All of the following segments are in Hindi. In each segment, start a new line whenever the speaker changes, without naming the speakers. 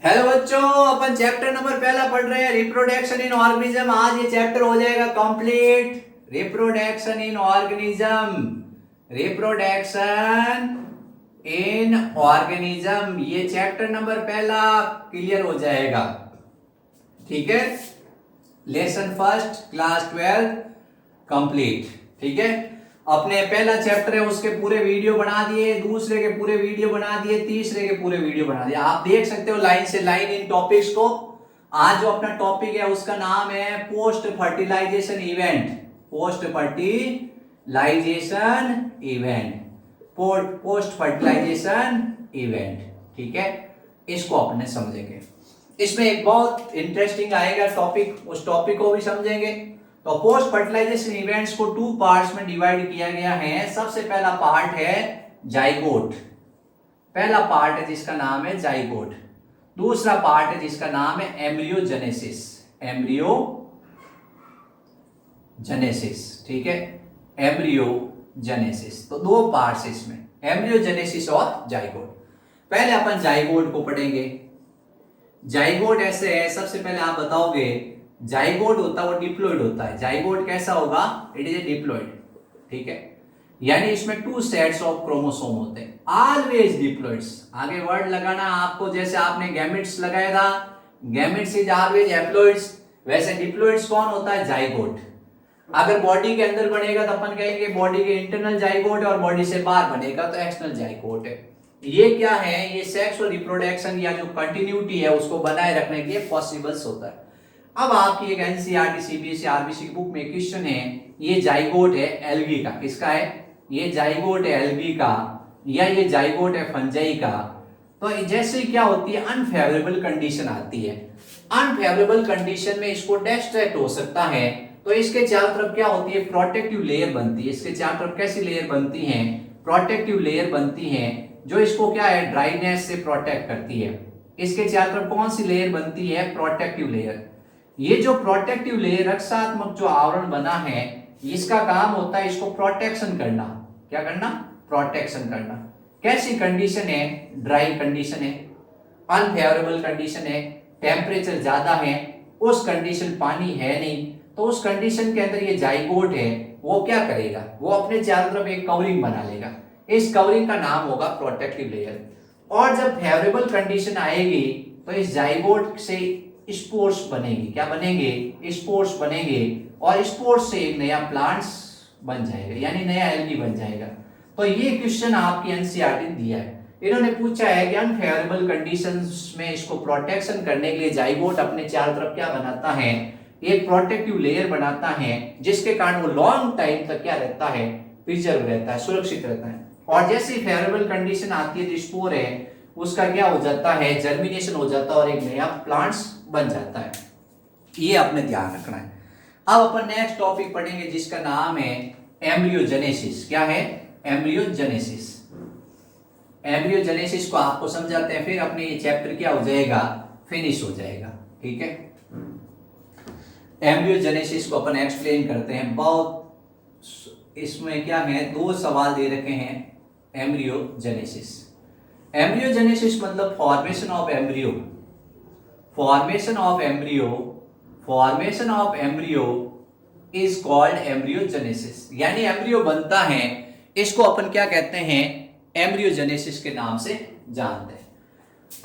हेलो बच्चों, अपन चैप्टर नंबर पहला पढ़ रहे हैं रिप्रोडक्शन इन ऑर्गेनिज्म। आज ये चैप्टर हो जाएगा complete. Reproduction in organism, reproduction in organism, ये चैप्टर नंबर पहला क्लियर हो जाएगा। ठीक है, लेसन फर्स्ट क्लास 12 कंप्लीट। ठीक है, अपने पहला चैप्टर है उसके पूरे वीडियो बना दिए, दूसरे के पूरे वीडियो बना दिए, तीसरे के पूरे वीडियो बना दिए। आप देख सकते हो लाइन से लाइन इन टॉपिक्स को। आज जो अपना टॉपिक है उसका नाम है post fertilisation event. Post fertilisation event, post fertilisation event. ठीक है, इसको अपने समझेंगे। इसमें एक बहुत इंटरेस्टिंग आएगा टॉपिक, उस टॉपिक को भी समझेंगे। तो पोस्ट फर्टिलाइजेशन इवेंट्स को 2 पार्ट्स में डिवाइड किया गया है। सबसे पहला पार्ट है जाइगोट, पहला पार्ट है जिसका नाम है जाइगोट। दूसरा पार्ट है जिसका नाम है एम्ब्रियोजेनेसिस, एम्ब्रियोजेनेसिस। ठीक है, एम्ब्रियोजेनेसिस। तो 2 पार्ट्स इसमें, एम्ब्रियोजेनेसिस और जाइगोट। पहले अपन जाइगोट को पढ़ेंगे। जाइगोट ऐसे है, सबसे पहले आप बताओगे जाइगोट होता है वो डिप्लॉइड होता है। जाइगोट कैसा होगा? It is a diploid. ठीक है, यानी इसमें 2 सेट्स ऑफ क्रोमोसोम होते हैं, ऑलवेज डिप्लॉइड्स। आगे वर्ड लगाना आपको, जैसे आपने गैमेट्स लगाया था, गैमेट्स इज ऑलवेज हैप्लॉइड्स, वैसे डिप्लॉइड्स कौन होता है? जाइगोट। अगर बॉडी के अंदर बनेगा तो अपन कहेंगे बॉडी के इंटरनल जाइगोट है, और बॉडी से बाहर बनेगा तो एक्सटर्नल जाइगोट है। ये क्या है? ये सेक्स और रिप्रोडक्शन या जो कंटिन्यूटी है उसको बनाए रखने के लिए पॉसिबल्स होता है। अब आपकी एक एनसीईआरटी, सीबीएसई, आरबीसी की बुक में क्वेश्चन है, ये जाइगोट है एल्गी का। किसका है? ये जाइगोट है एल्गी का, या ये जाइगोट है फंजाई का। तो जैसे क्या होती है, अनफेवरेबल कंडीशन आती है। अनफेवरेबल कंडीशन में इसको डिस्ट्रैक्ट हो सकता है, तो इसके चारों तरफ क्या होती है? प्रोटेक्टिव लेयर बनती है। इसके चारों तरफ कैसी लेयर बनती है? प्रोटेक्टिव लेयर बनती है, जो इसको क्या है? ड्राइनेस से प्रोटेक्ट करती है। इसके चारों तरफ कौन सी लेयर बनती है? Protective layer. ये जो प्रोटेक्टिव लेयर, रक्षात्मक जो आवरण बना है, इसका काम होता है इसको प्रोटेक्शन करना। क्या करना? प्रोटेक्शन करना। कैसी कंडीशन है? ड्राई कंडीशन है, अनफेवरेबल कंडीशन है, टेम्परेचर ज्यादा है, उस कंडीशन पानी है नहीं, तो उस कंडीशन के अंदर ये जाइगोट है, वो क्या करेगा? वो अपने चारों तरफ एक कवरिंग बना लेगा। इस कवरिंग का नाम होगा प्रोटेक्टिव लेयर। और जब फेवरेबल कंडीशन आएगी तो इस जाइगोट से स्पोर्स बनेंगे। क्या बनेंगे? स्पोर्स बनेंगे, और स्पोर्स से एक नया प्लांट्स बन जाएगा, यानी नया एल्गी बन जाएगा। तो ये क्वेश्चन आपकी एनसीईआरटी ने दिया है। इन्होंने पूछा है कि अनफेवरेबल कंडीशंस में इसको प्रोटेक्शन करने के लिए जाइगोट अपने चारों तरफ क्या बनाता है? एक प्रोटेक्टिव लेयर बनाता है, जिसके कारण वो लॉन्ग टाइम तक क्या रहता है? प्रिजर्व रहता है, सुरक्षित रहता है। और जैसी फेवरेबल कंडीशन आती है, जो स्पोर है उसका क्या हो जाता है? जर्मिनेशन हो जाता है, और एक नया प्लांट्स बन जाता है। ये आपने ध्यान रखना है। अब अपन नेक्स्ट टॉपिक पढ़ेंगे जिसका नाम है एम्ब्रियोजेनेसिस। क्या है? एम्ब्रियोजेनेसिस। एम्ब्रियोजेनेसिस को आपको समझाते हैं, फिर अपने ये चैप्टर क्या हो जाएगा? फिनिश हो जाएगा। ठीक है, एम्ब्रियोजेनेसिस को अपन एक्सप्लेन करते हैं। बहुत इसमें क्या है, 2 सवाल दे रखे हैं। एम्ब्रियोजेनेसिस, एम्ब्रियोजेनेसिस मतलब formation of embryo. Formation of embryo, formation of embryo is called embryogenesis. यानी एम्ब्रियो बनता है, इसको अपन क्या कहते हैं? एम्ब्रियोजेनेसिस के नाम से जानते हैं।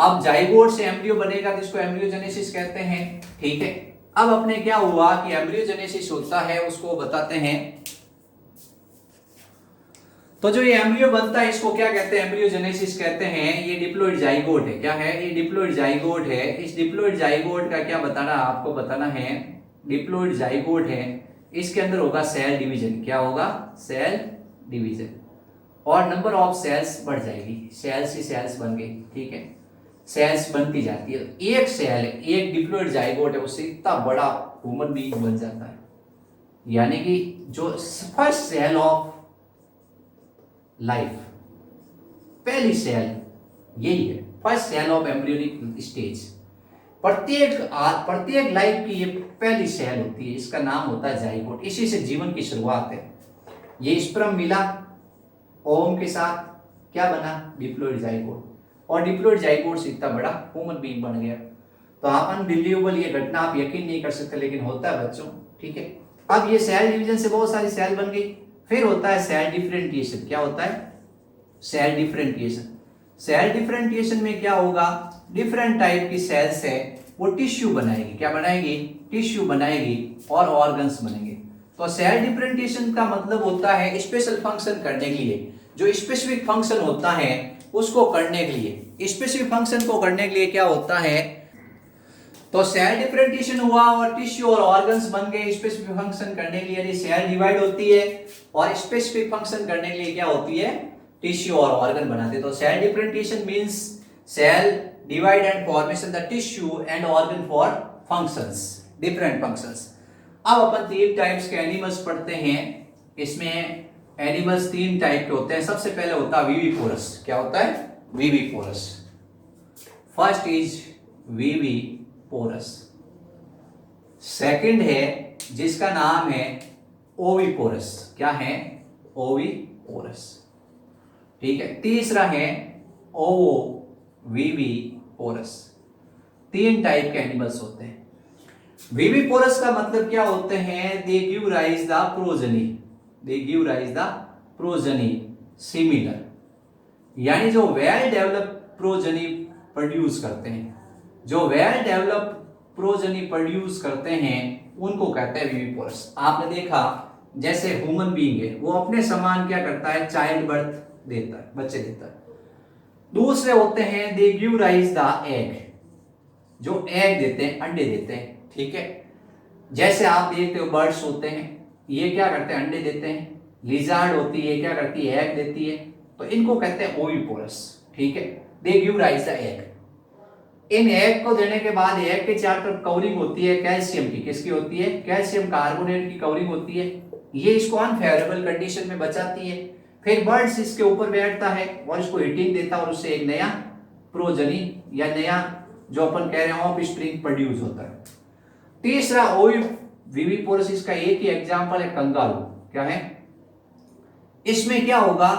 अब जाइगोट से एम्ब्रियो बनेगा तो इसको एम्ब्रियोजेनेसिस कहते हैं। ठीक है, अब अपने क्या हुआ कि एम्ब्रियोजेनेसिस होता है उसको बताते हैं। तो जो ये एम्ब्रियो बनता है इसको क्या कहते हैं? एम्ब्रियोजेनेसिस कहते हैं। ये डिप्लॉइड जाइगोट है। क्या है? ये डिप्लॉइड जाइगोट है। इस डिप्लॉइड जाइगोट का क्या बताना, आपको बताना है, डिप्लॉइड जाइगोट है, इसके अंदर होगा सेल डिवीजन। क्या होगा? सेल डिवीजन, और नंबर ऑफ सेल्स बढ़ जाएगी, सेल्स ही सेल्स बन गई। ठीक है, सेल्स बनती जाती है। एक सेल, एक डिप्लॉइड जाइगोट है, उससे इतना बड़ा ह्यूमन बीइंग बन जाता है। यानी कि जो फर्स्ट सेल ऑफ लाइफ, पहली सेल यही है, first cell of embryonic stage. प्रत्येक लाइफ की ये पहली सेल होती है, इसका नाम होता है जाइगोट। इसी से जीवन की शुरुआत है। ये स्पर्म मिला ओवम के साथ, क्या बना? Diploid zygote. और डिप्लॉइड जाइगोट से इतना बड़ा ह्यूमन बीइंग बन गया। तो आप अनबिलीवेबल, ये घटना आप यकीन नहीं कर सकते लेकिन होता है बच्चों, ठीक है। अब ये सेल डिवीजन से बहुत सारी सेल बन गई। फिर होता है सेल डिफरेंशिएशन। क्या होता है? Cell differentiation. सेल डिफरेंशिएशन में क्या होगा, डिफरेंट टाइप की सेल्स है वो टिश्यू बनाएगी। क्या बनाएगी? टिश्यू बनाएगी और ऑर्गन्स बनेंगे। तो सेल डिफरेंशिएशन का मतलब होता है स्पेशल फंक्शन करने के लिए, जो स्पेसिफिक फंक्शन होता है उसको करने के लिए, स्पेसिफिक फंक्शन को करने के लिए क्या होता है, तो सेल डिफरेंशिएशन हुआ और टिश्यू और ऑर्गन्स बन गए स्पेसिफिक फंक्शन करने के लिए। यदि सेल डिवाइड होती है और स्पेसिफिक फंक्शन करने के लिए क्या होती है, टिश्यू और ऑर्गन बनाते हैं। तो cell differentiation means cell divide and formation the tissue and organ for functions, different functions. अब अपन 3 टाइप्स के एनिमल्स पढ़ते हैं। इसमें एनिमल्स 3 टाइप के होते हैं। सबसे पहले होता है विविपोरस। क्या होता है? Viviparous. First is viviparous. Second है जिसका नाम है ओविपोरस। क्या है? ओविपोरस, ठीक है। तीसरा है ओविविपोरस। 3 टाइप के एनिमल्स होते हैं। विविपोरस का मतलब क्या होते हैं? They give rise the progeny, they give rise the progeny similar, यानी जो वेल डेवलप प्रोजनी प्रोड्यूस करते हैं, जो वेल डेवलप प्रोजनी प्रोड्यूस करते हैं उनको कहते हैं विविपोरस। आपने देखा जैसे ह्यूमन बीइंग है वो अपने समान क्या करता है, चाइल्ड बर्थ देता है, बच्चे देता है। दूसरे होते हैं they give rise the egg, जो एग देते हैं, अंडे देते हैं, ठीक है। जैसे आप देखते हो बर्ड्स होते हैं, ये क्या करते हैं, अंडे देते हैं। लिजार्ड होती है, क्या करती है, एग देती है। तो इनको कहते हैं ओविपोरस, ठीक है। They give rise the egg. In egg को देने के बाद एग के चारों तरफ कवरिंग होती है कैल्शियम की। किसकी होती है? कैल्शियम कार्बोनेट की कवरिंग होती है। ये इसको अनफेवरेबल कंडीशन में बचाती है। फिर बर्ड्स इसके ऊपर बैठता है और इसको हीटिंग देता है और उससे एक नया प्रोजनी या नया जो अपन कह रहे हैं ऑफ स्प्रिंग प्रोड्यूस होता है। तीसरा ओविविपोरस, इसका एक ही एग्जांपल है कंगारू। क्या है? इसमें क्या होगा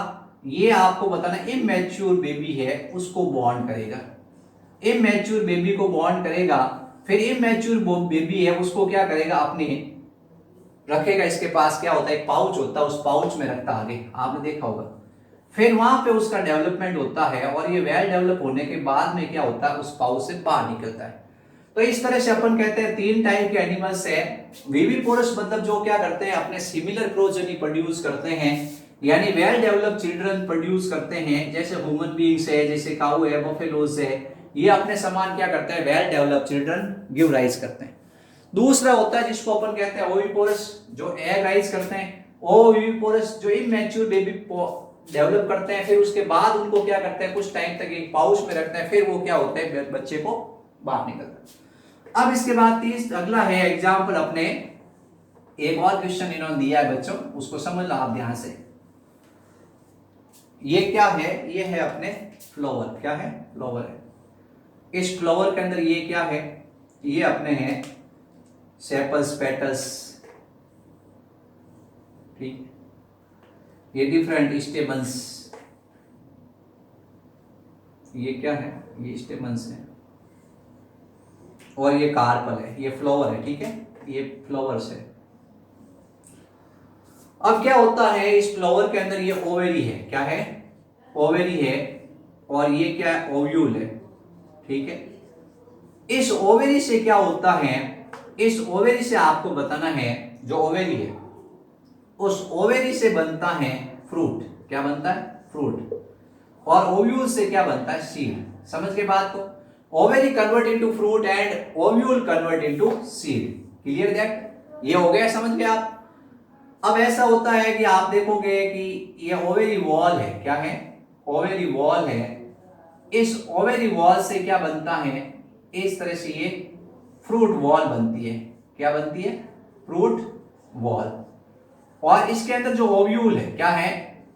ये आपको बताना, इमैच्योर बेबी है उसको बॉन्ड करेगा, इमैच्योर बेबी को बॉन्ड करेगा। फिर इमैच्योर बेबी है उसको क्या करेगा, अपने रखेगा। इसके पास क्या होता है, एक पाउच होता है, उस पाउच में रखता आगे, आपने देखा होगा। फिर वहां पे उसका डेवलपमेंट होता है और ये वेल डेवलप होने के बाद में क्या होता है, उस पाउच से बाहर निकलता है। तो इस तरह से अपन कहते हैं 3 टाइप के एनिमल्स है। विविपोरस मतलब जो क्या करते हैं, अपने सिमिलर प्रोजेनी प्रोड्यूस करते हैं, यानी वेल डेवलप चिल्ड्रन प्रोड्यूस करते हैं। जैसे ह्यूमन बीइंग्स है, जैसे काऊ है, बफेलोज है, ये अपने समान क्या करते हैं, well develop children give rise करते हैं। दूसरा होता है जिसको अपन कहते हैं ओविपोरस, जो एग राइज करते हैं। ओविपोरस जो इमैच्योर बेबी डेवलप करते हैं, फिर उसके बाद उनको क्या करते हैं, कुछ टाइम तक एक पाउच में रखते हैं, फिर वो क्या होते हैं, बच्चे को बाहर निकलता है। अब इसके बाद अगला है एग्जाम्पल अपने, एक और क्वेश्चन इन्होंने दिया है बच्चों, उसको समझ लो आप ध्यान से। ये क्या है, ये है अपने फ्लावर। क्या है? फ्लावर है। इस फ्लावर के अंदर ये क्या है, ये अपने हैं सेपल्स, पेटल्स, ठीक। ये डिफरेंट स्टेमन्स, ये क्या है, ये स्टेमन्स है, और ये कार्पल है, ये फ्लावर है, ठीक है। ये फ्लावर्स है। अब क्या होता है, इस फ्लावर के अंदर ये ओवेरी है। क्या है? ओवेरी है। और ये क्या है, ओव्यूल है, ठीक है। इस ओवेरी से क्या होता है, इस ओवेरी से आपको बताना है, जो ओवेरी है उस ओवेरी से बनता है फ्रूट। क्या बनता है? फ्रूट। और ओव्यूल से क्या बनता है, सीड। समझ के बात को? Ovary convert into fruit and ovule convert into seed. Clear that? ये हो गया, समझ गए आप? अब ऐसा होता है कि आप देखोगे कि ये ओवेरी वॉल है। क्या है? ओवेरी वॉल है। इस ओवेरी वॉल से क्या बनता है, इस तरह से ये फ्रूट वॉल बनती है। क्या बनती है? Fruit wall. और इसके अंदर जो ओव्यूल है, क्या है,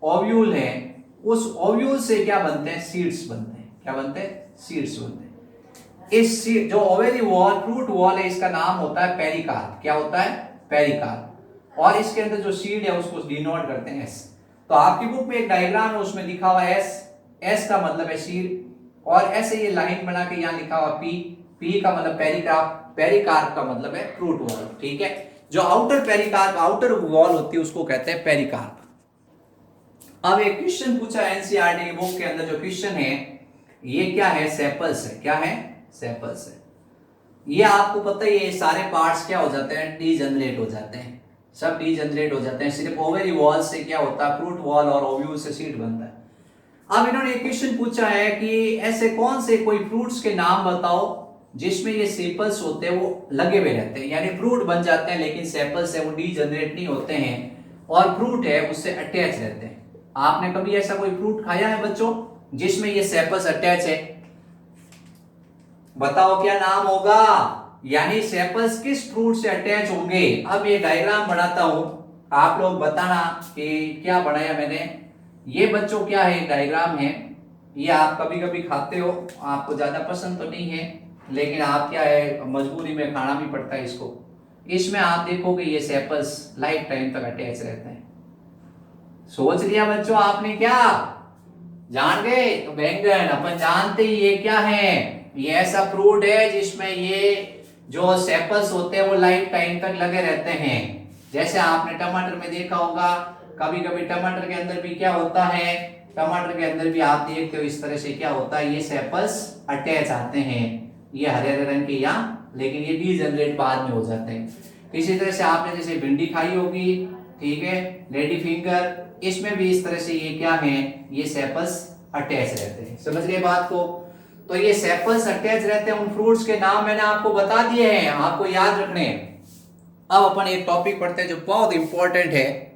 ओव्यूल है, उस ओव्यूल से क्या बनते हैं, सीड्स बनते हैं। क्या बनते हैं? सीड्स बनते हैं। इस जो ओवेरी वॉल, फ्रूट वॉल है, इसका नाम होता है पेरिकार्प। क्या होता है? पेरिकार्प। और इसके अंदर जो सीड है उसको डिनोट करते हैं एस। तो आपकी बुक में एक डायग्राम है, उसमें लिखा हुआ है एस। एस का मतलब है सीड, और ऐसे ये लाइन बना के यहाँ लिखा हुआ पी, पी का मतलब पेरिकार्प, पेरिकार्प का मतलब है फ्रूट वॉल, ठीक है। जो आउटर पेरिकार्प, आउटर वॉल होती है उसको कहते हैं पेरिकार्प। अब एक क्वेश्चन पूछा एनसीईआरटी की बुक के अंदर, जो क्वेश्चन है ये क्या है, सेपल्स है, क्या है, सेपल्स है। ये आपको पता ही है, ये सारे पार्ट्स क्या हो जाते हैं, डीजनरेट हो जाते हैं, सब डीजनरेट हो जाते हैं। सिर्फ ओवरी वॉल से क्या होता है, फ्रूट वॉल और ओव्यूल से सीड बनता है। अब इन्होंने एक क्वेश्चन पूछा है कि ऐसे कौन से कोई फ्रूट्स के नाम बताओ जिसमें ये सेपल्स होते हैं वो लगे हुए रहते हैं, यानी फ्रूट बन जाते हैं लेकिन सेपल्स है वो डीजनरेट नहीं होते हैं और फ्रूट है उससे अटैच रहते हैं। आपने कभी ऐसा कोई फ्रूट खाया है बच्चों जिसमें ये सेपल्स अटैच है? बताओ क्या नाम होगा, यानी सेपल्स किस फ्रूट से अटैच होंगे। अब ये डायग्राम बनाता हूं, आप लोग बताना कि क्या बनाया मैंने। ये बच्चों क्या है, डायग्राम है, ये आप कभी कभी खाते हो, आपको ज्यादा पसंद तो नहीं है लेकिन आप क्या है मजबूरी में खाना भी पड़ता है इसको। इसमें आप देखोगे ये सेपल्स लाइफ टाइम तक अटैच रहते हैं। सोच लिया बच्चों आपने, क्या जान गए? तो बैंगन अपन जानते ही ये क्या है, ये ऐसा फ्रूट है जिसमें ये जो सेपल्स होते हैं वो लाइफ टाइम तक लगे रहते हैं। जैसे आपने टमाटर में देखा होगा, कभी कभी टमाटर के अंदर भी क्या होता है, टमाटर के अंदर भी आप देखते हो इस तरह से क्या होता है, ये सेपल्स अटैच आते हैं, ये हरे हरे रंग के यहाँ, लेकिन ये डीजनरेट बाद में हो जाते हैं। इसी तरह से आपने जैसे भिंडी खाई होगी, ठीक है, लेडी फिंगर, इसमें भी इस तरह से ये क्या है, ये सेपल्स अटैच रहते हैं। समझ गए बात को? तो ये सेपल्स अटैच रहते हैं, उन फ्रूट्स के नाम मैंने आपको बता दिए हैं, आपको याद रखने हैं। अब अपन एक टॉपिक पढ़ते हैं जो बहुत इंपॉर्टेंट है,